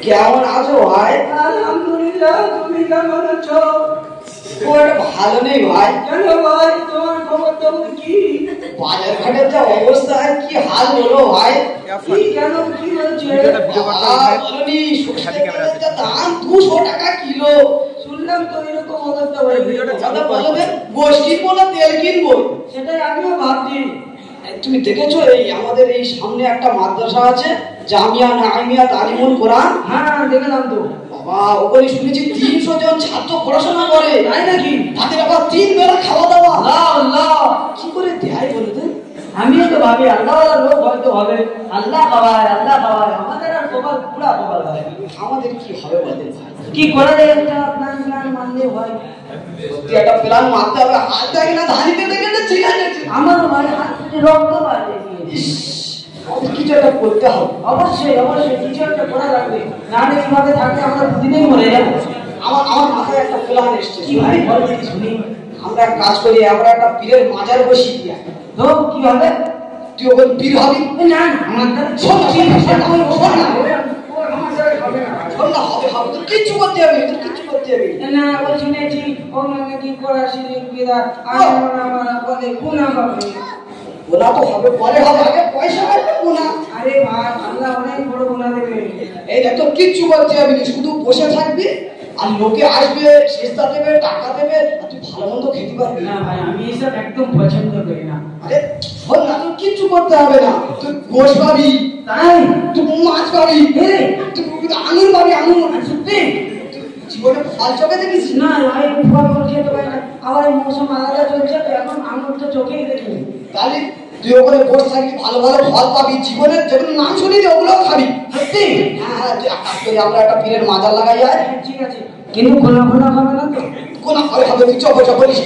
কেমন আছো ভাই? আলহামদুলিল্লাহ, তুমি কেমন আছো? ভালো নেই ভাই। কেন ভাই, তোমার খবর তখন কি? বাজার ঘাটের যা অবস্থা, কি হাল হলো ভাই? কি কেন, কি হয়েছে? দাম 200 টাকা কিলো। শুনলাম তো এরকম অবস্থা হয়েছে। গোষ্ঠী পোলা তেল কিনবো, সেটাই আমিও ভাবছি। তুমি দেখেছো এই আমাদের এই সামনে একটা মাদ্রাসা আছে, জামিয়া নাইমিয়া তালিমুল কোরআন? হ্যাঁ দেখলাম তো বাবা, ওখানে শুনেছি 300 জন ছাত্র পড়াশোনা করে। তাই নাকি? তাদের আবার 3 বেলা খাওয়া দাওয়া। আল্লাহ আল্লাহ, কি করে দেয় বলো তো? আমিও তো ভাবি আল্লাহ লোক হয়তো হবে, আল্লাহ খাওয়ায় আল্লাহ খাওয়ায়, আমাদের আর কপাল পুরা কপাল হয়। আমাদের কি হবে বলতে? কি করা যায়? একটা প্ল্যান মানলে হয়। একটা প্ল্যান মারতে হবে। হাত দেখে না, ধানিতে দেখে না, ছিঁড়ে গেছে আমার ভাই হাত থেকে রক্ত বাড়ে। আমাদের কিছু একটা করতে হবে। অবশ্যই অবশ্যই কিছু একটা করা লাগবে, না এইভাবে থাকলে আমরা দুদিনেই মরে যাবো। আমার মাথায় একটা প্ল্যান এসছে। কি ভাই বল দেখি শুনি। আমরা এক কাজ করি, আমরা একটা পীরের মাজার বসিয়ে দিই। তো কি হবে? তুই ওখানে পীর হবি? না না, আমার দ্বারা শোন না, শোন না, আমার দ্বারা হবে না। শোন না, হবে হবে, তোর কিচ্ছু করতে হবে, তোর কিচ্ছু করতে হবে না, ও শুনেছি ও মানে কি করা শিরিক বিদআত আমরা বলে গুনাহ হবে। গুনাহ তো হবে, পরে হবে, আগে পয়সা আসবে গুনাহ। আরে ভাই, আল্লাহ অনেক বড় গুনাহ দেবে। এই দেখ, তোর কিচ্ছু করতে হবে না, শুধু বসে থাকবি আর লোকে আসবে, সেজদা দেবে, টাকা দেবে, আর তুই ভালো মন্দ খেতে পারবি। না ভাই, আমি এসব একদম পছন্দ করি না। আরে শোন না, তোর কিচ্ছু করতে হবে না, তুই গোশ পাবি, তাই তুই মাছ পাবি, তুই আঙুর পাবি, আঙুর। সত্যি? জীবনে ফল চোখে দেখিস না ভাই, ফল খেতে পারি না। আবার এই মৌসুম আলাদা চলছে তো, এখন আঙুর তো চোখেই দেখি। তাহলে তুই ওখানে বসে থাকবি, ভালো ভালো ফল পাবি, জীবনের যেগুলো নাম শুনিনি ওগুলো খাবি। সত্যি? হ্যাঁ হ্যাঁ, তুই এক কাজ করি, আমরা একটা পীরের মাজার লাগাই যায়। ঠিক আছে, কিন্তু খোলা খোলা হবে না তো? কোনা হবে হবে, তুই চপ বলিস।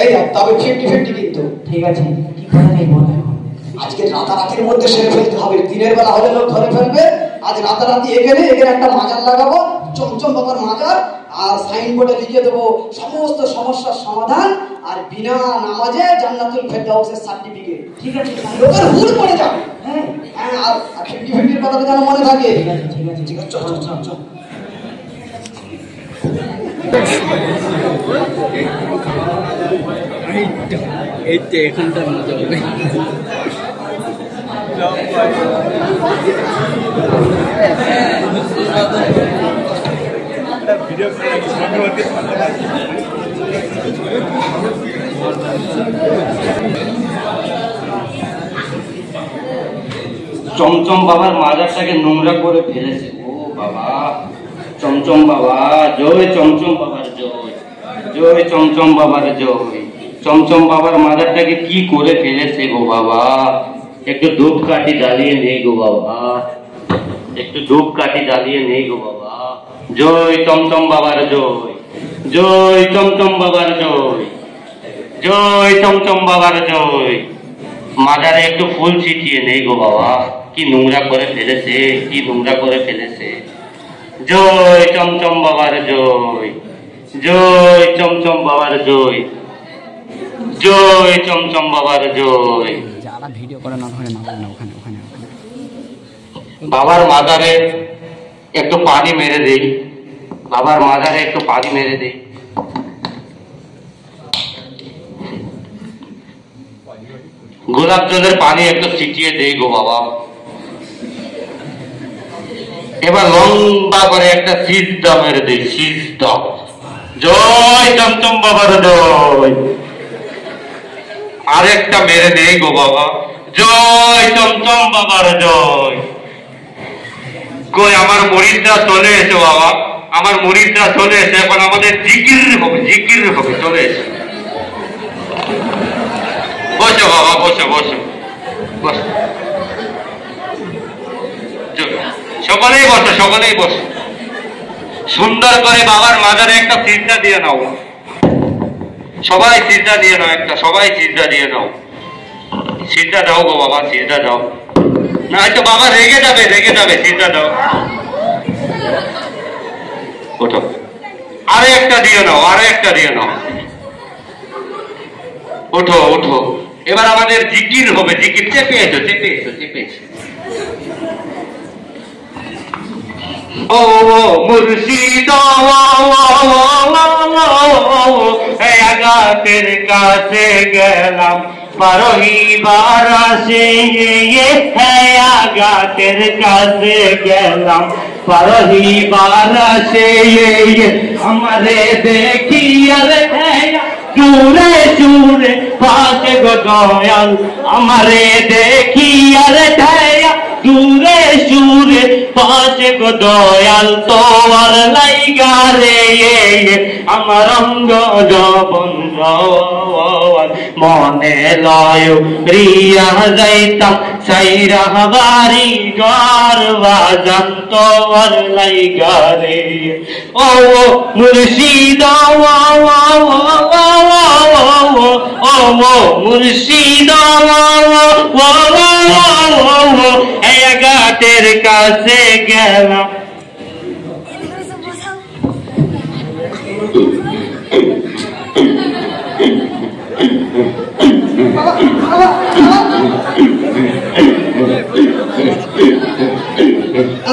এই দেখ, তবে 50-50 কিন্তু। ঠিক আছে, কি করা যায় বল এখন? আজকে রাতারাতির মধ্যে সেরে ফেলতে হবে, দিনের বেলা হলে লোক ধরে ফেলবে। আজ রাতারাতি এখানে একটা মাজার লাগাবো, চমচম বাবার মাজার, আর সাইনবোর্ডে লিখে দেবো সমস্ত সমস্যার সমাধান, আর বিনা নামাজে জান্নাতুল ফেরদাউসের সার্টিফিকেট। ঠিক আছে, লোকের হুড় পড়ে যাবে। হ্যাঁ হ্যাঁ, আর 50-50 কথাটা যেন মনে থাকে। ঠিক আছে ঠিক আছে ঠিক আছে, চল চল চল চল। এই তো এখানটা মজা হবে। চমচম বাবার মাজারটাকে নোংরা করে ফেলেছে। ও বাবা, চমচম বাবা জয়, চমচম বাবার জয়, জয় চমচম বাবার জয়। চমচম বাবার মাজারটাকে কি করে ফেলেছে গো বাবা। একটু ধূপকাঠি জ্বালিয়ে নেই গো বাবা, একটু ধূপকাঠি জ্বালিয়ে নেই গো বাবা। জয় চমচম বাবার জয়, জয় চমচম বাবার জয়, জয় চমচম বাবার জয়। মাজারে একটু ফুল ছিটিয়ে নেই গো বাবা, কি নোংরা করে ফেলেছে, কি নোংরা করে ফেলেছে। জয় চমচম বাবার জয়, জয় চমচম বাবার জয়, জয় চমচম বাবার জয়। যারা ভিডিও করে না ধরে না ওখানে ওখানে ওখানে বাবার মাজারে একটু পানি মেরে দেই, বাবার মাজারে একটু পানি মেরে দেই। গোলাপ জলের পানি একটু ছিটিয়ে দেই গো বাবা। এবার লম্বা করে একটা সিজদা মেরে দেই, সিজদা। জয় চমচম বাবার জয়। আরেকটা মেরে দেই গো বাবা। জয় চমচম বাবার জয়। কই আমার মুরিদরা চলে এসে বাবা, আমার মুরিদরা চলে এসে, এখন আমাদের জিকির হবে, জিকির হবে, চলে এসে। বসো বাবা, বসো বসো বসো, সকলেই বসো, সকলেই বসো। সুন্দর করে বাবার মাজারে একটা সিজদা দিয়ে নাও, সবাই সিজদা দিয়ে নাও, একটা সবাই সিজদা দিয়ে নাও। সিজদা দাও গো বাবা, সিজদা দাও, না হয়তো বাবা রেগে যাবে, রেগে যাবে। সিজদা দাও, ওঠো। আরে একটা দিয়ে নাও, আরে একটা দিয়ে নাও, ওঠো ওঠো। এবার আমাদের জিকির হবে, জিকির। চেপে এসো, চেপে এসো, চেপে এসো। ও মুর্শিদ আগাতের কাছে গেলাম পারহিবার আসে আগাতের কাছে গেলাম পারহিবার আসে আমারে দেখি আরে চুরে চুরে পাশে গো দয়াল আমারে দেখি আরে ঠায়া চুরে চুরে পাশে গো দয়াল তোর লাইগা রে আমার অঙ্গ জবন মনে লয় রিয়া যাইতাম সাইরা বাড়ি ঘর বাজান তোর লাইগা রে ও মুর্শিদ ও মুর্শিদ গাতের কাছে গেলাম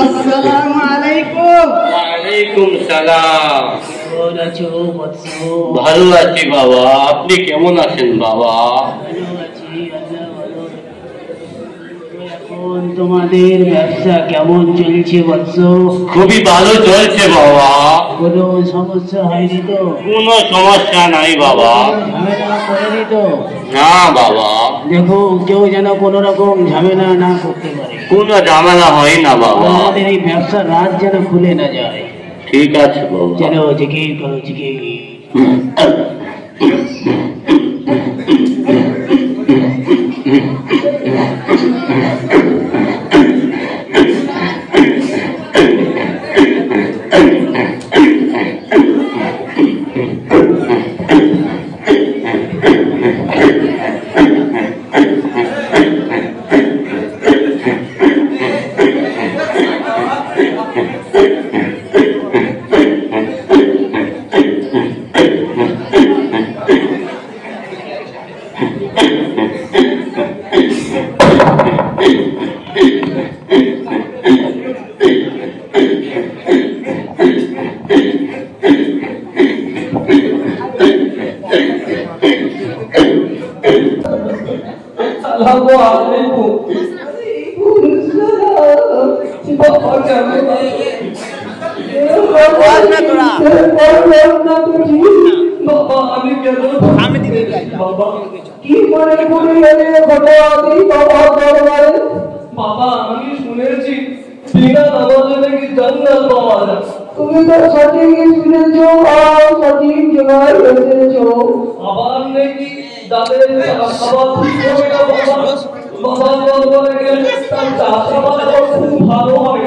আসসালামু আলাইকুম। ওয়ালাইকুম সালাম। কেমন আছো বৎস? ভালো আছি বাবা, আপনি কেমন আছেন বাবা? ভালো আছি, আল্লাহ ভালো রাখে। এখন তোমাদের ব্যবসা কেমন চলছে বৎস? খুবই ভালো চলছে বাবা, কোনো সমস্যা হয়নি তো? কোনো সমস্যা নাই বাবা। ঝামেলা করেনি তো? না বাবা, দেখো কেউ যেন কোনো রকম ঝামেলা না করতে পারে। কোনো ঝামেলা হয় না বাবা। আমাদের এই ব্যবসার রাত যেন খুলে না যায়। ঠিক আছে বাবা। চলো জিকির করো জিকির। বাবা আমি শুনেছি বিনা নামাজে নাকি জান্নাত পাওয়া যায়। তুমি তো সঠিক শুনেছ আর সঠিক জায়গায় এসেছ। আবার নাকি যাদের খাবার ঠিক হবে না বাবা বলে গেলে তার চাষাবাদ খুব ভালো হবে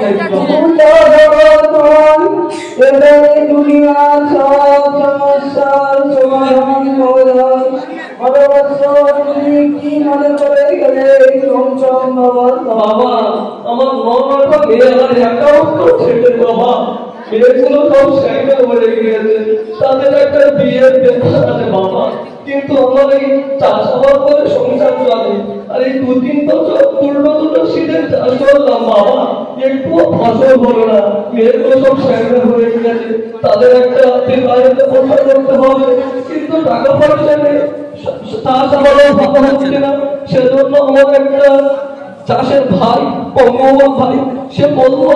নাকি দুনিয়ার সব সমস্যার সমাধান করে কি মনে করে গেলে বাবা আমার মনটা মেয়ে আর একটা ছেলে বাবা মেয়েগুলো সব সাইকেল হয়ে গিয়েছে, তাদের একটা বিয়ের বেতন আছে বাবা, কিন্তু আমার এই চাষাবাদ করে সংসার চলে। আর এই দুদিন তো দুটো শীতের চাষ করলাম বাবা, একটুও ফসল হলো না। মেয়েগুলো সব সাইকেল হয়ে গিয়েছে, তাদের একটা বিবাহিত প্রচার করতে হবে, কিন্তু টাকা পয়সা নেই, চাষাবাদও ভালো হচ্ছে না। সেজন্য আমার একটা চাষের ভাই পঙ্গমান ভাই সে বললো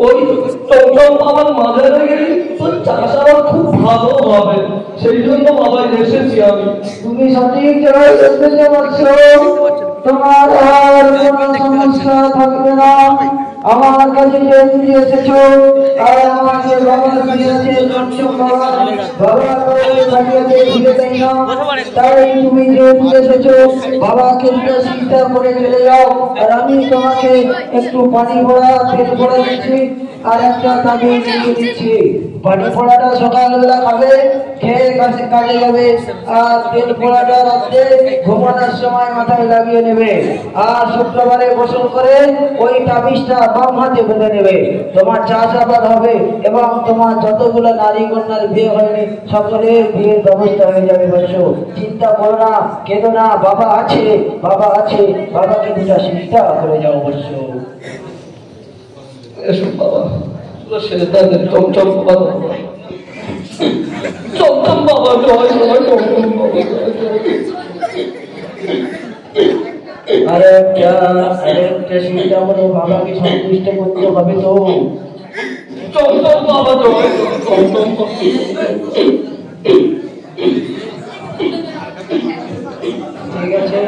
ওই চমচম বাবার মাজারে গেলে তোর চাষাবাদ খুব ভালো হবে, সেই জন্য বাবা এসেছি আমি। তুমি সঠিক জায়গায় এসেছো বলছো, তোমার আর কোনো সমস্যা থাকবে না। আমার কাছে যে তুমি এসেছো আর আমাকে বাবা দিয়েছে বাবা কাটিয়াতে ঘুরে দেয় না, তাই তুমি যে এসেছো বাবাকে চিন্তা করে চলে যাও। আর আমি তোমাকে একটু পানি ভরা তেল ভরা দিচ্ছি আর একটা তাবিজ দিয়ে দিচ্ছি। পানি পোড়াটা সকালবেলা খাবে, খেয়ে কাজে যাবে, আর তেল পোড়াটা রাত্রে ঘুমানোর সময় মাথায় লাগিয়ে নেবে। আর শুক্রবারে গোসল করে ওই তাবিজটা বাম হাতে বেঁধে নেবে। তোমার চাষাবাদ হবে এবং তোমার যতগুলো নারী কন্যার বিয়ে হয়নি সকলের বিয়ের ব্যবস্থা হয়ে যাবে। বলছো চিন্তা করো না, কেঁদো না, বাবা আছে, বাবা আছে, বাবাকে দুটা চিন্তা করে যাও। বলছো এসো বাবা। সেটাতে চমচম বাবা, চমচম বাবা জয়, জয় চমচম বাবা। আরেকটা চিন্তা করো, বাবাকে সন্তুষ্ট করতে হবে তো। চমচম বাবা জয়, চমচম বাবা। ঠিক আছে,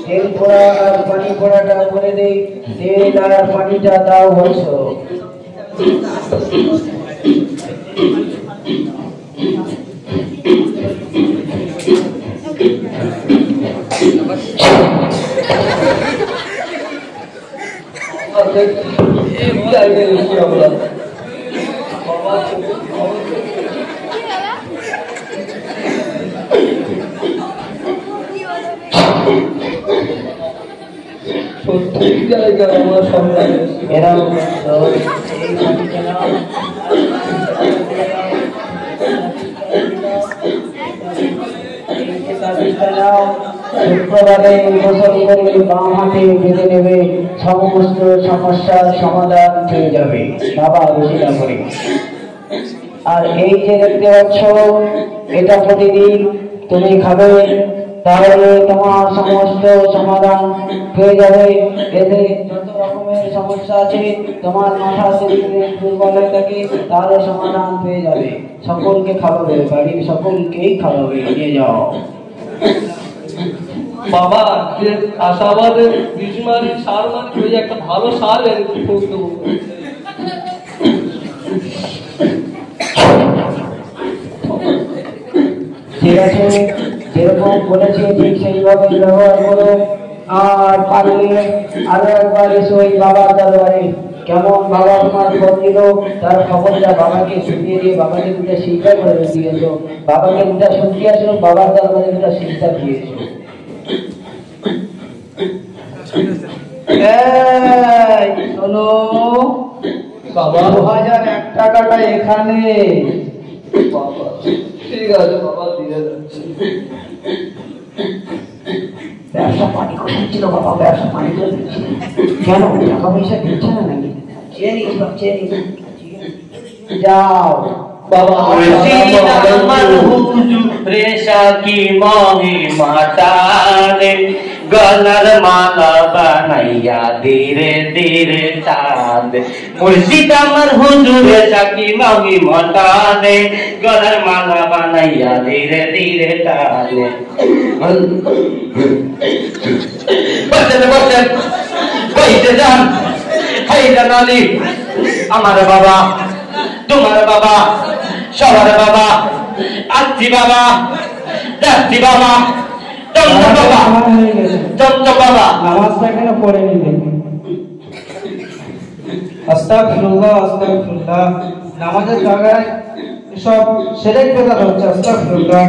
তেল পোড়া আর পানি পোড়াটা করে দেই। তেল আর পানিটা দাও বলছ। সত্যি জায়গা আমার সন্তান এরা এই পানিটা নাও। শুক্রবারে গোসল করে বাম হাতে বেঁধে নেবে, সমস্ত সমস্যার সমাধান পেয়ে যাবে বাবা ঘোষণা করে। আর এই যে দেখতে পাচ্ছ, এটা প্রতিদিন তুমি খাবে, তাহলে তোমার সমস্ত সমাধান পেয়ে যাবে। এতে যত রকমের সমস্যা আছে, তোমার মাথা যদি দুর্বল হয়ে থাকে, তাহলে সমাধান পেয়ে যাবে। সকলকে খাওয়াবে, বাড়ির সকলকেই খাওয়াবে, নিয়ে যাও। বাবা যে আশাবাদে বিষ মারি সার মারি, ওই একটা ভালো সার এনে করতে হবে। ঠিক আছে, যেরকম বলেছি ঠিক সেইভাবে ব্যবহার করো। আর পারলে আরো একবার এসো ওই বাবার দরবারে। কেমন বাবা তোমার ফল দিল তার খবরটা বাবাকে শুনিয়ে দিয়ে বাবাকে দুটা শিক্ষা করে দিয়েছো, বাবাকে দুটা শুনতে আসলো, বাবার দরবারে দুটা শিক্ষা দিয়েছো। শোনো বাবা 2001 টাকাটা এখানে। বাবা ঠিক আছে বাবা, দিয়ে যাচ্ছে। ব্যবসা পানি করছিল বাবা, ব্যবসা পানি করে দিচ্ছিল। কেন টাকা পয়সা দিচ্ছে না নাকি? চেয়ে নিস, চেয়ে নিস। যাও বাবা रेशा की मोही माता ने गलर माला बनैया धीरे धीरे चांद मुर्शिद अमर हुजूर रेशा की मोही माता ने गलर माला बनैया धीरे धीरे चांद बचन बचन बैठे जान हैदर अली हमारे बाबा तुम्हारे बाबा शहर बाबा अस्सी बाबा दस्ती बाबा चमचम बाबा चमचम बाबा নামাজটা এখানে পড়ে নিবে। আস্তাগফিরুল্লাহ, আস্তাগফিরুল্লাহ। নামাজের জায়গায় সব শিরক বেদাত হচ্ছে, আস্তাগফিরুল্লাহ।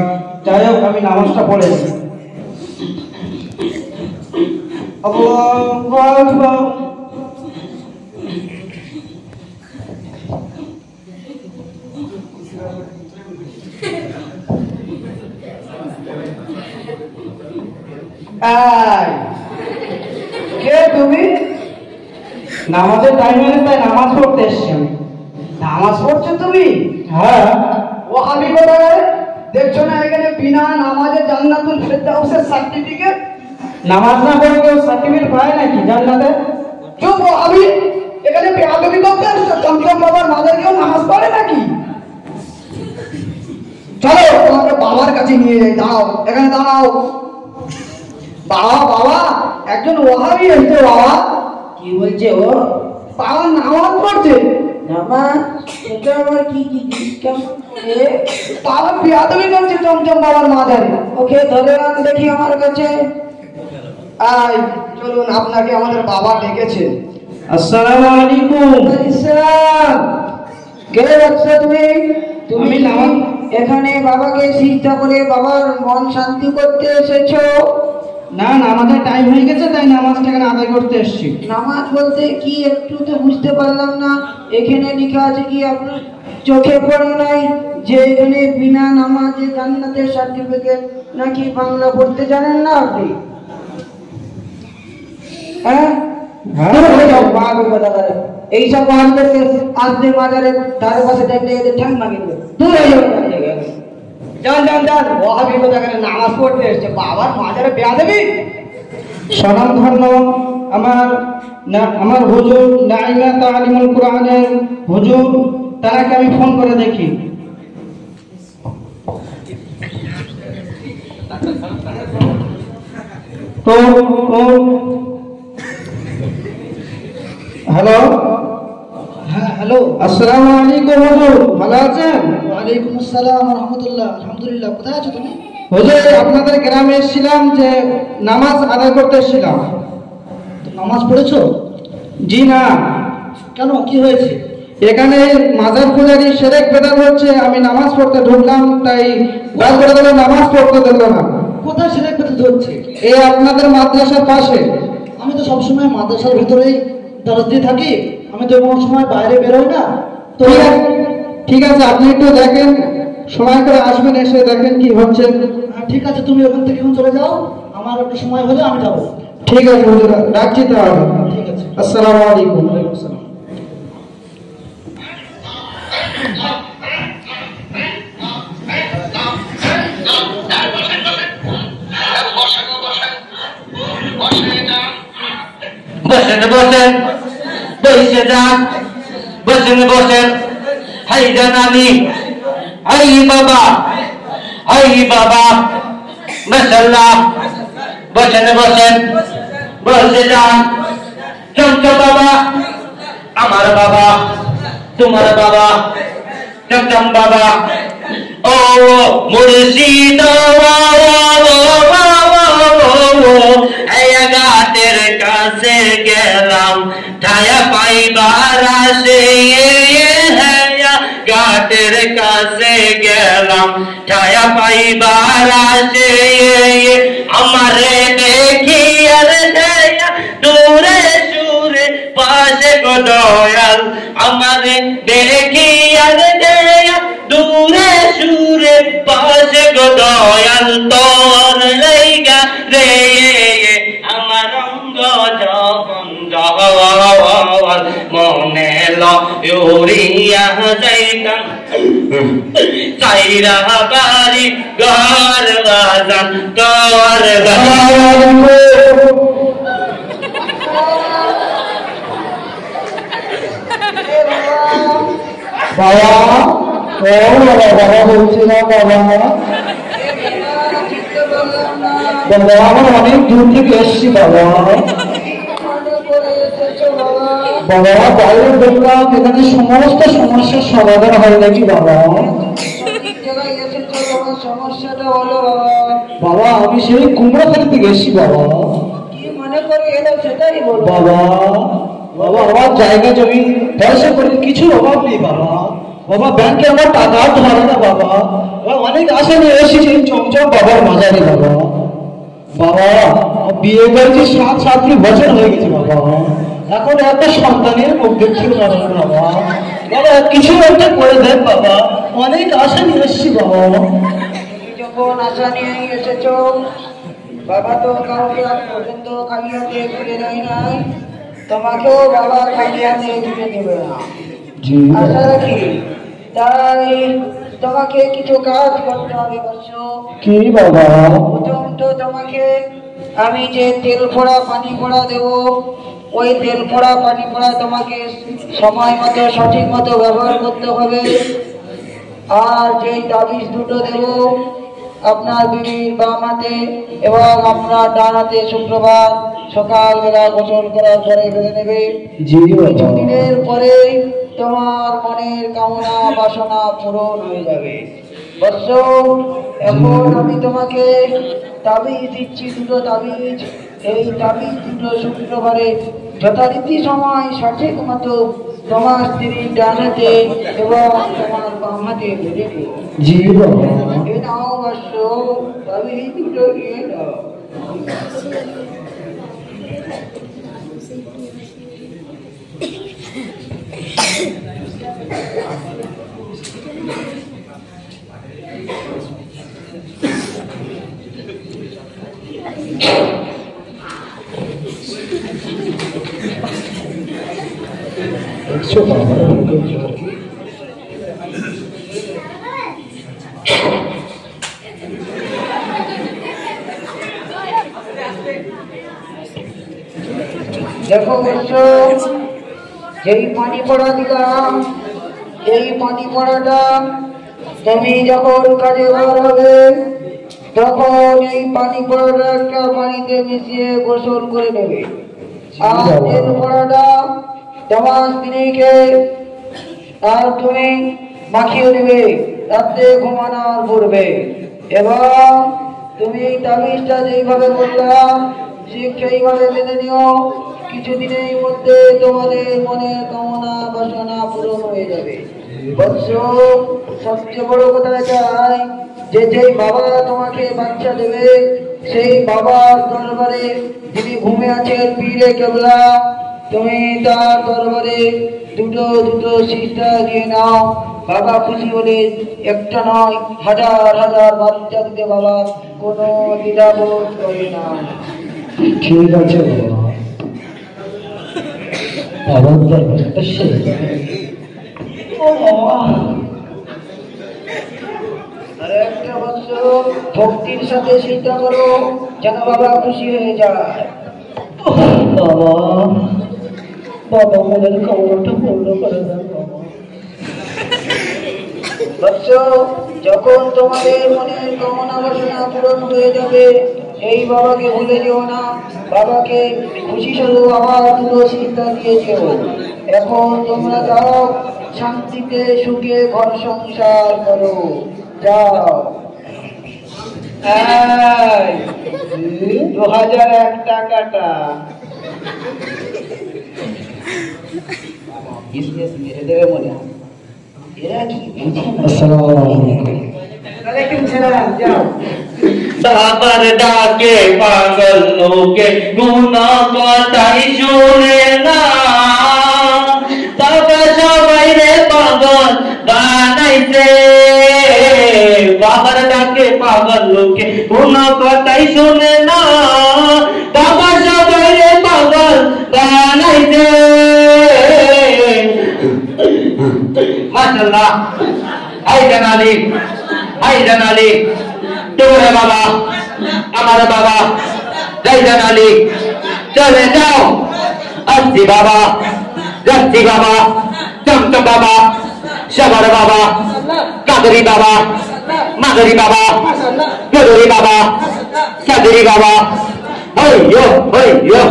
যাই হোক, আমি নামাজটা পড়ে নিই। আল্লাহু আকবার। কে তুমি? নামাজের টাইম হলে তাই নামাজ পড়তে এসছি আমি। নামাজ পড়ছো তুমি? হ্যাঁ। ও আমি কোথায় দেখছো না এখানে বিনা নামাজে জান্নাতুল ফেরদাউসের সার্টিফিকেট? নামাজ না পড়ে কেউ সার্টিফিকেট পায় নাকি জান্নাতে? চুপ ও আমি, এখানে বেয়াদবি করতে আসছো? চমচম বাবার মাজারে কেউ নামাজ পড়ে নাকি? চলো তোমাকে বাবার কাছে নিয়ে যাই। দাঁড়াও, এখানে দাঁড়াও। বাবা বাবা, একজন ওয়াহাবি এসেছে। বাবা কি বলছে ও? বাবা নামাজ পড়ছে। নামাজ? এটা আবার কি কি কেমন করে? বাবা বিয়াদবি করছে চমচম বাবার মাজারে। ওকে ধরে আন দেখি আমার কাছে। আই চলুন, আপনাকে আমাদের বাবা ডেকেছে। আসসালামু আলাইকুম। আসসালাম। কে বাচ্চা তুমি? তুমি এখানে বাবাকে সিজদা করে বাবার মন শান্তি করতে এসেছো? না, নামাজের টাইম হয়ে গেছে তাই নামাজটা এখানে আদায় করতে এসেছি। নামাজ বলতে কি একটু তো বুঝতে পারলাম না। এখানে লেখা আছে কি আপনার চোখে পড়ে নাই যে এখানে বিনা নামাজে জান্নাতের সার্টিফিকেট? নাকি বাংলা পড়তে জানেন না আপনি? হ্যাঁ, এইসব মানুষদেরকে আসতে মাজারের ধারে পাশে দেখলে এদের ঠ্যাং ভাঙিয়ে দেবে। দূর হয়ে যাবে যান যান যান ওয়াহাবি কোথাকারে নামাজ পড়তে এসছে বাবার মাজারে বেয়া দেবি। সনাম ধন্য আমার হুজুর নাইমা তালিমুল কোরআনের হুজুর, তাকে আমি ফোন করে দেখি। তো হ্যালো, হ্যাঁ হ্যালো, আসসালামু আলাইকুম হুজুর, ভালো আছেন? ওয়ালাইকুম আসসালাম রহমতুল্লাহ। আলহামদুলিল্লাহ। কোথায় আছো তুমি? হুজুর আপনাদের গ্রামে এসেছিলাম, যে নামাজ আদায় করতে এসেছিলাম। নামাজ পড়েছো? জি না। কেন, কি হয়েছে? এখানে মাজার পূজারি সেরেক বেদাত হচ্ছে, আমি নামাজ পড়তে ঢুকলাম, তাই গাছ করে দিল, নামাজ পড়তে দিল না। কোথায় সেরেক বেদাত হচ্ছে? এই আপনাদের মাদ্রাসার পাশে। আমি তো সবসময় মাদ্রাসার ভিতরেই দরজ দিয়ে থাকি, আমি তো কোনো সময় বাইরে বেরোই না। তো ঠিক আছে, আপনি একটু দেখেন, সময় করে আসবেন, এসে দেখেন কি হচ্ছে। ঠিক আছে, তুমি ওখান থেকে এখন চলে যাও, আমার একটু সময় হলে আমি যাবো। ঠিক আছে হুজুর, রাখছি তাহলে। ঠিক আছে, আসসালামু আলাইকুম। ওয়ালাইকুম আসসালাম। বসেন বসেন, বসে যান, বসেন বসেন। হাই জানানি, হাই বাবা, হাই বাবা, মাশাআল্লাহ। বসেন বসেন, বসে যান। চমচম বাবা, আমার বাবা, তোমার বাবা, চমচম বাবা। ও মুর্শিদ গাতের কাছে গেলাম, ঠায়া পাইবার আসে। গাতের কাছে গেলাম, ঠায়া পাইবার আসে। আমারে দেখি আর দূরে সুরে পাশে গো দয়াল। আমারে দেখি আর দূরে সুরে পাশে গো দয়াল। তোর লাইগা রে আমার রঙ্গ যখন জল মনে লইয়া যাইতাম। চাইরা বাড়ি ঘর বাজান তোর বাবা, ও বাবা, বাবা বলছি না বাবা। বাবা আমার অনেক দূর থেকে এসছি বাবা। বাবা বাইরে দেখলাম এখানে সমস্ত সমস্যার সমাধান হয় নাকি বাবা? সমস্যাটা হলো বাবা আমি সেই কুমড়াখালি থেকে এসছি বাবা। কি মনে করে এলো সেটাই বলবো। বাবা, বাবা আমার জায়গা জমি পয়সা করে কিছু অভাব নেই বাবা। বাবা ব্যাংকে আমার টাকা ধরে না বাবা। অনেক আশা নিয়ে এসেছি চমচম বাবার মাজারে বাবা। বাবা বিয়ে করেছি 7-8 বছর হয়ে গেছে বাবা, এখন একটা সন্তানের মুখ দেখতে পারবো না বাবা। বাবা কিছু একটা করে দেন বাবা, অনেক আশা নিয়ে এসেছি বাবা। যখন আশা নিয়ে এসেছ বাবা, তো কাউকে আজ পর্যন্ত খালি হাতে ফিরে দেয় নাই, তোমাকেও বাবা খালি হাতে ফিরে দেবে না আশা রাখি। তাই তোমাকে কিছু কাজ করতে হবে বৎস। কি বাবা? প্রথম তো তোমাকে আমি যে তেল পোড়া পানি পোড়া দেবো, ওই তেল পোড়া পানি পোড়া তোমাকে সময় মতো সঠিক মতো ব্যবহার করতে হবে। আর যে তাবিজ দুটো দেব, আপনার বিবির বাম হাতে এবং আপনার ডান হাতে শুক্রবার সকালবেলা গোসল করার পরে বেঁধে নেবে। কিছুদিনের পরে তোমার মনের কামনা বাসনা পূরণ হয়ে যাবে বৎস। এখন আমি তোমাকে তাবিজ দিচ্ছি, দুটো তাবিজ। এই তাবিজ দুটো শুক্রবারে যথারীতি সময় সঠিক মতো তোমার স্ত্রীর ডান হাতে এবং তোমার বাম হাতে বেঁধে দিও। জি বাবা। এ নাও বৎস, তাবিজ দুটো নিয়ে নাও। করছো বাবা? দেখো বৎস, যেই পানি পড়া দিলাম, এই পানি পড়াটা তুমি যখন কাজে বার হবে তখন এই পানি পড়াটা একটা পানিতে মিশিয়ে গোসল করে নেবে। আর তেল পড়াটা তোমার স্ত্রীকে আর তুমি মাখিয়ে দেবে রাত্রে ঘুমানোর পূর্বে। এবং তুমি এই তাবিজটা যেইভাবে বললাম ঠিক সেইভাবে মেনে নিও। কিছুদিনের মধ্যে তোমাদের মনের কামনা বাসনা পূরণ হয়ে যাবে। বৎস, সবচেয়ে বড় কথা এটাই যে যেই বাবা তোমাকে বাচ্চা দেবে সেই বাবার দরবারে যিনি ঘুমে আছেন পীরে কেবলা, তুমি তার দরবারে দুটো দুটো সিজদা দিয়ে নাও। বাবা খুশি হলে একটা নয় হাজার হাজার বাচ্চা দিতে বাবা কোনো দ্বিধাবোধ করে না। ঠিক আছে বাবা, বাবার দরবারটা শেষ। আর একটা বছর ভক্তির সাথে চিন্তা করো যেন বাবা খুশি হয়ে যায়। বাবা, বাবা মনের খবরটা পূর্ণ করে দেন বাবা। বৎস, যখন তোমাদের মনের কামনা বাসনা পূরণ হয়ে যাবে এই বাবাকে ভুলে যেও না। বাবাকে খুশি স্বরূপ আবার দুটো চিন্তা দিয়ে যেও। এখন তোমরা যাও, শান্তিতে সুখে ঘর সংসার করো, যাও। 2001 টাকাটা মেরে দেবে মনে হয়। এরা কি বুঝে না? আসসালামু আলাইকুম। ওয়ালাইকুম সালাম, যাও। বাবার ডাকে পাগল লোকে গুনা কথাই শুনে না। বাবা সবাই রে পাগল বানাইছে। বাবার ডাকে পাগল লোকে গুনা কথাই শুনে না। বাবা সবাই রে পাগল বানাইছে। মাশাআল্লাহ। হাই জানালি, হাই জানালি, তোরে বাবা, আমার বাবা, জাইজান আলী, চলে যাও। আসছি বাবা, যাচ্ছি বাবা, চমচম বাবা, সবার বাবা, কাদরি বাবা, মাদরি বাবা, গদরি বাবা, সাদরি বাবা। হইয়ো হইয়ো।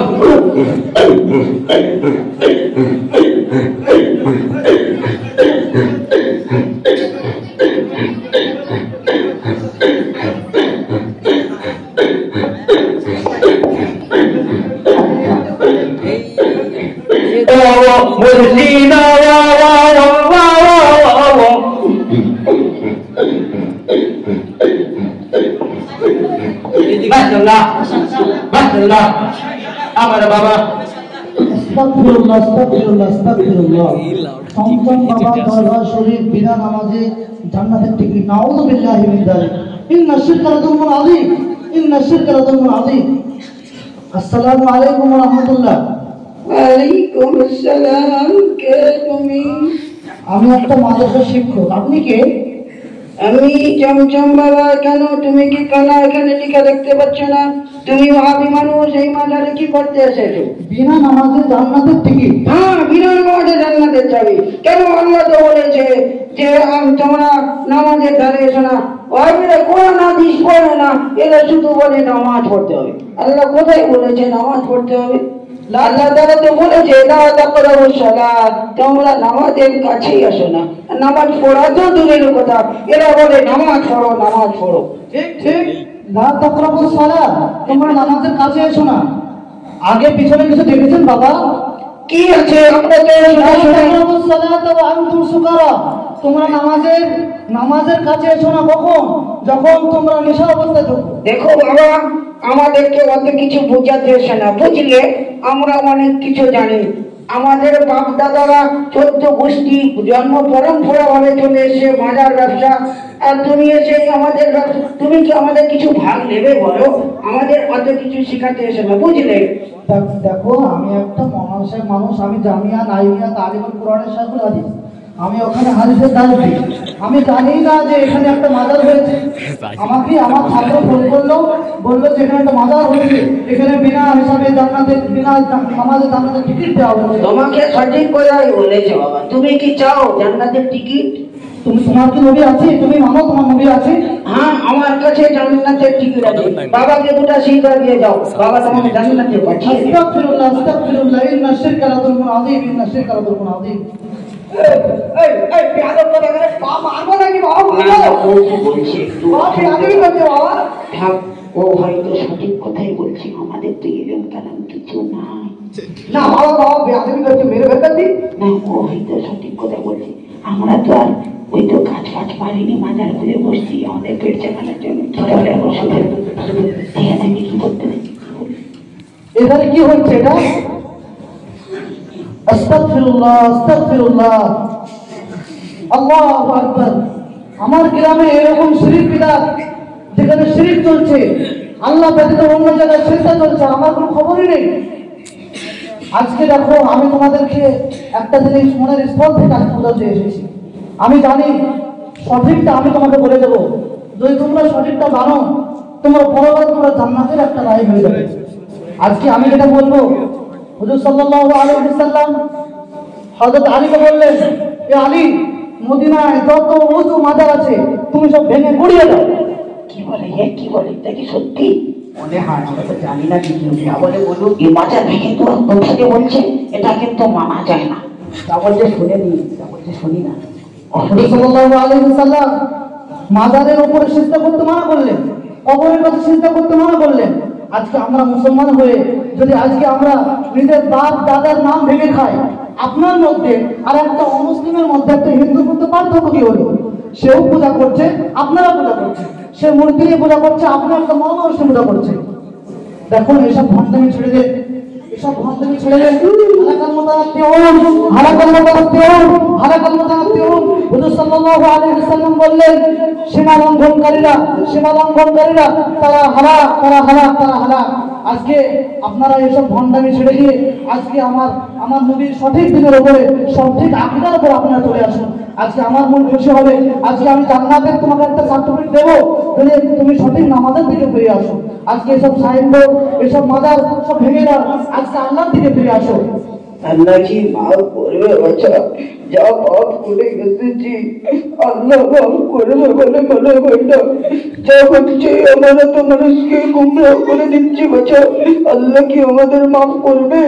মুর্শিদা মাশাআল্লাহ, মাশাআল্লাহ, আমার বাবা। আস্তাগফিরুল্লাহ, আস্তাগফিরুল্লাহ, আস্তাগফিরুল্লাহ। চমচম বাবার দরবার শরীফ বিনা নামাজে জান্নাতের টিকিট। নাউযু বিল্লাহি মিন যালিক। ইন্না শিরকা লাযুলমুন আযীম, ইন্না শিরকা লাযুলমুন আযীম। আসসালামু আলাইকুম ওয়া রাহমাতুল্লাহ। ওয়ালাইকুম আসসালাম। কে তুমি? আমি একটা মাদ্রাসার শিক্ষক। আপনি কে? আমি চমচম বাবা। কেন, তুমি কি কানা এখানে লেখা দেখতে পাচ্ছ না? তুমি ওয়াহাবি মানুষ, এই মাজারে কি করতে এসেছো? বিনা নামাজে জান্নাতের টিকিট। হ্যাঁ, বিনা নামাজে জান্নাতে যাবে। কেন, আল্লাহ তো বলেছে যে তোমরা নামাজের ধারে এসো না। ওয়াহাবিরা কোরআন হাদিস পড়ে না, এরা শুধু বলে নামাজ পড়তে হবে। আল্লাহ কোথায় বলেছে নামাজ পড়তে হবে? আল্লাহ তাআলা তো বলেছে লা তাকরাবুস সালাত, তোমরা নামাজের কাছেই আসো না। নামাজ পড়া তো দূরের কথা, এরা বলে নামাজ পড়ো, নামাজ পড়ো। ঠিক ঠিক, লা তাকরাবুস সালাত, তোমরা নামাজের কাছে এসো না। আগে পিছনে কিছু দেখেছেন বাবা? কি আছে? আমরা তো লা তাকরাবুস সালাত ওয়া আনতুম সুকারা, তোমরা নামাজের কাছে এসো না। কখন? যখন তোমরা নেশা অবস্থায় থাকো। দেখো বাবা, আমাদেরকে অত কিছু বোঝাতে এসে না, বুঝলে? আমরা অনেক কিছু জানি। আমাদের বাপ দাদারা 14 গোষ্ঠী জন্ম পরম্পরা ভাবে চলে এসে মাজার ব্যবসা। আর তুমি এসে আমাদের তুমি কি আমাদের কিছু ভাগ নেবে বলো? আমাদের অত কিছু শেখাতে এসে না, বুঝলে? দেখো আমি একটা মহাশয় মানুষ, আমি জামিয়া নাইমিয়া তালিমুল কোরআনের শাইখুল হাদিস, আমি ওখানে হাদিসের দাঁড়ি, আমি জানি না যে এখানে একটা মাজার হয়েছে। আমাকে আমার ছাত্র ফোন করলো, বললো যে এখানে একটা মাজার হয়েছে, এখানে বিনা হিসাবে জান্নাতের বিনা নামাজে জান্নাতের টিকিট দেওয়া হয়েছে। তোমাকে সঠিক কথাই বলেছে বাবা। তুমি কি চাও জান্নাতের টিকিট? তোমার কি নবী আছে? তুমি মানো তোমার নবী আছে? হ্যাঁ, আমার কাছে জান্নাতের টিকিট আছে। বাবাকে দুটো সিজদা দিয়ে যাও, বাবা তোমাকে জান্নাতে পাঠিয়ে দেবে। আস্তাগফিরুল্লাহ আস্তাগফিরুল্লাহ, ইন্না শিরকা লাযুলমুন আযীম, ইন্না শিরকা লাযুলমুন আযীম। এই বেয়াদব কথা করে পা মারবো নাকি বাবা? ও কি বলছে একটু বেয়াদবি করছে বাবা। থাক, ও হয়তো সঠিক কথাই বলছে, আমাদের তো এরকম কারণ কিছু নাই। না বাবা বেয়াদবি করছে, মেরে ফেলবেন দি। না, ও হয়তো সঠিক কথা বলছে। আমরা তো আর ওই তো কাজ ফাজ পারিনি, মাজার খুলে বসছি আমাদের পেট চালানোর জন্য। ঠিক আছে, আমি কি করতে পারি? এখানে কি হচ্ছে এটা? আস্তাগফিরুল্লাহ আস্তাগফিরুল্লাহ, আল্লাহু আকবার। আমার গ্রামে এরকম শিরক বিদআত, যেখানে শিরক চলছে, আল্লাহ ব্যতীত অন্য জায়গায় সিজদা চলছে, আমার কোনো খবরই নেই। আজকে দেখো, আমি তোমাদেরকে একটা জিনিস মনের স্থল থেকে আজ বলতে এসেছি। আমি জানি সঠিকটা আমি তোমাকে বলে দেবো। যদি তোমরা সঠিকটা জানো, তোমার পরবর্তী তোমরা জান্নাতের একটা রায় হয়ে যাবে। আজকে আমি যেটা বলবো, হুজুর সাল্লাল্লাহু আলাইহি ওয়াসাল্লাম হযরত আলীকে বললেন, এ আলী, মদিনায় যত উঁচু মাজার আছে তুমি সব ভেঙে গুড়িয়ে দাও। কি বলে? কি বলে? এটা কি সত্যি? মনে হয় আমরা তো জানি না কি যা বলে বলুক। এই মাজার ভেঙে তো বলছে বলছে, এটা কিন্তু মানা যায় না। তা বলছে শুনে নি, তা বলছে শুনি না। হুজুর সাল্লাল্লাহু আলাইহি ওয়াসাল্লাম মাজারের উপরে সিজদা করতে মানা করলেন, কবরের কাছে সিজদা করতে মানা করলেন। আজকে আমরা মুসলমান হয়ে যদি আজকে আমরা নিজের বাপ দাদার নাম ভেঙে খাই, আপনার মধ্যে আর একটা অমুসলিমের মধ্যে একটা হিন্দুর মধ্যে পার্থক্য কি হলো? সেও পূজা করছে, আপনারা পূজা করছে। সে মূর্তি নিয়ে পূজা করছে, আপনার একটা মহামানুষকে পূজা করছে। দেখুন, এসব ভণ্ডামি ছেড়ে দেন, এসব ভণ্ডামি ছেড়ে দেন। হালাকাল মুতানাত্তিউন, হালাকাল মুতানাত্তিউন, হালাকাল মুতানাত্তিউন। হুজুর সাল্লাল্লাহু আলাইহি ওয়াসাল্লাম বললেন, সীমা লঙ্ঘনকারীরা তারা হালাক, তারা হালাক, তারা হালাক। আজকে আপনারা এসব ভণ্ডামি ছেড়ে দিয়ে আজকে আমার নবীর সঠিক দিনের উপরে, সঠিক আকীদার উপর আপনারা চলে আসুন। আজকে আমার মন খুশি হবে। আজকে আমি জান্নাতের তোমাকে একটা সার্টিফিকেট দেবো, যদি তুমি সঠিক নামাজের দিকে ফিরে আসো। আজকে এসব সাইনবোর্ড, এসব মাজার সব ভেঙে দাও, আজকে আল্লাহর দিকে ফিরে আসো। আল্লাহ কি মাফ করবে বাচ্চা? যা পাপ করে গেছেছি আল্লাহ মাফ করবে বলে মনে হয় না। যা হচ্ছে আমরা তো মানুষকে গুমরাহ করে দিচ্ছি বাচ্চা, আল্লাহ কি আমাদের মাফ করবে?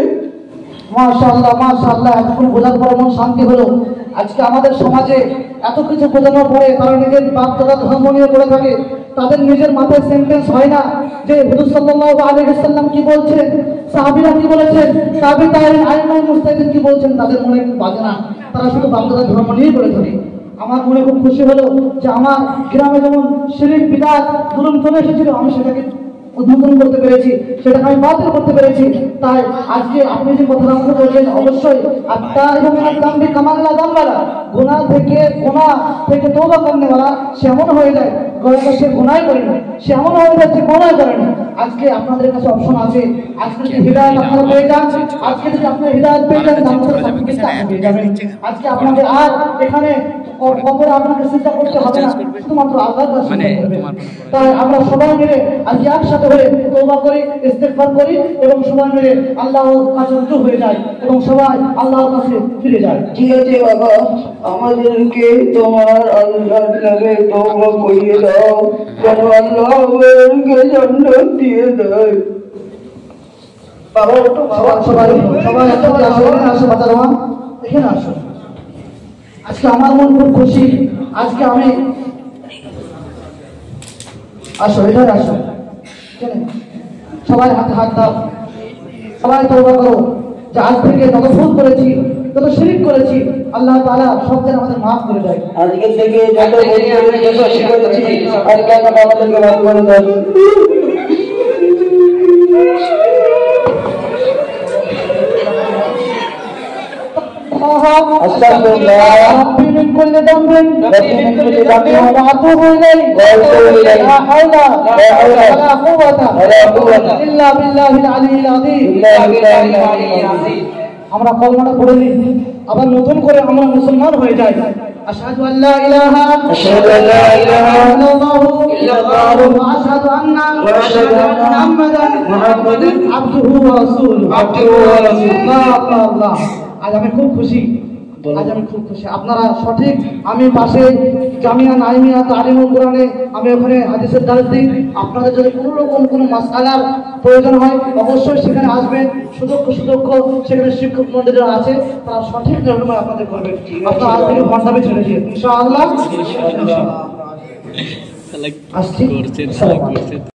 মাশাআল্লাহ মাশাআল্লাহ, এতক্ষণ বোঝার পর মন শান্তি হলো। আজকে আমাদের সমাজে এত কিছু বোঝানোর পরে তারা নিজের বাপ দাদা ধর্ম নিয়ে করে থাকে, তাদের নিজের মাথায় সেন্টেন্স হয় না যে হুজুর সাল্লাল্লাহু আলাইহি ওয়াসাল্লাম কি বলছেন, সাহাবীরা কি বলেছেন, তাবিঈন আইমাই মুজতাহিদিন কি বলছেন, তাদের মনে বাজে না। তারা শুধু বাপ দাদা ধর্ম নিয়েই করে থাকে। আমার মনে খুব খুশি হলো যে আমার গ্রামে যেমন শিরক বিদআত জুলুম চলে এসেছিল, আমি সেটাকে উদ্বোধন করতে পেরেছি, সেটাকে আমি বাতিল করতে পেরেছি। তাই আজকে আপনি যে কথাটা আমাকে বললেন, অবশ্যই গুনাহ থেকে তওবা করনেওয়ালা সে এমন হয়ে যায়, সে গুনাহ করে না, সে এমন হয়ে যায় যে গুনাহ করে না। আজকে আপনাদের কাছে অপশন আছে। আজকে যদি হিদায়াত আপনারা পেয়ে যান, আজকে যদি আপনারা হিদায়াত পেয়ে যান, পেয়ে যাবেন। আজকে আপনাদের আর এখানে কবরে আপনাকে চিন্তা করতে হবে না, শুধুমাত্র আল্লাহর কাছে চিন্তা করবেন। তাই আমরা সবাই মিলে আজকে একসাথে হয়ে তওবা করি, ইস্তেগফার করি এবং সবাই মিলে আল্লাহর কাছে রুজু হয়ে যায় এবং সবাই আল্লাহর কাছে ফিরে যায়। ঠিক আছে বাবা, আমাদেরকে তোমার আল্লাহর নামে তওবা করিয়ে দাও, যেন আল্লাহ আমাদেরকে জান্নাত দিয়ে দেয়। বাবা ওঠো, বাবা সবাই একসাথে আসো, এখানে আসো বাচ্চারা, এখানে আসো। আজকে আমার মন খুব খুশি। আজকে আমি আসো, এখানে আসো, সবাই হাতে হাত দাও, সবাই তওবা করো যে আজ থেকে যত ভুল করেছি, যত শিরক করেছি, আল্লাহ তাআলা সব যেন আমাদের মাফ করে দেয়। আজকে থেকে যত ভুল করেছি, যত শিরক করেছি, আজকে আমাদেরকে মাফ করে দাও। আহা أستغفر الله ربي من كل ذنب وأتوب إليه لا حول ولا قوة إلا بالله العلي العظيم আমরা কলমাটা পড়ে নিই আবার নতুন করে আমরা মুসলমান হয়ে যাই আশহাদু আল্লা ইলাহা ইল্লাল্লাহ ওয়া আশহাদু আন্না মুহাম্মাদান আবদুহু ওয়া রাসূলুহু আল্লাহ আজ আমি খুব খুশি আপনারা সঠিক আমি পাশে জামিয়া নাইমিয়া তালিমুল কোরআনে আমি ওখানে হাদিসের দার্স দিই আপনাদের যদি কোনো রকম কোনো মাসআলার প্রয়োজন হয় অবশ্যই সেখানে আসবেন সুদক্ষ সেখানে শিক্ষক মণ্ডলীরা আছে তারা সঠিক নির্ণয় আপনাদের করবেন আপনারা আজ থেকে ঘন্টাবে ছেড়ে দিয়ে ইনশাআল্লাহ আসছি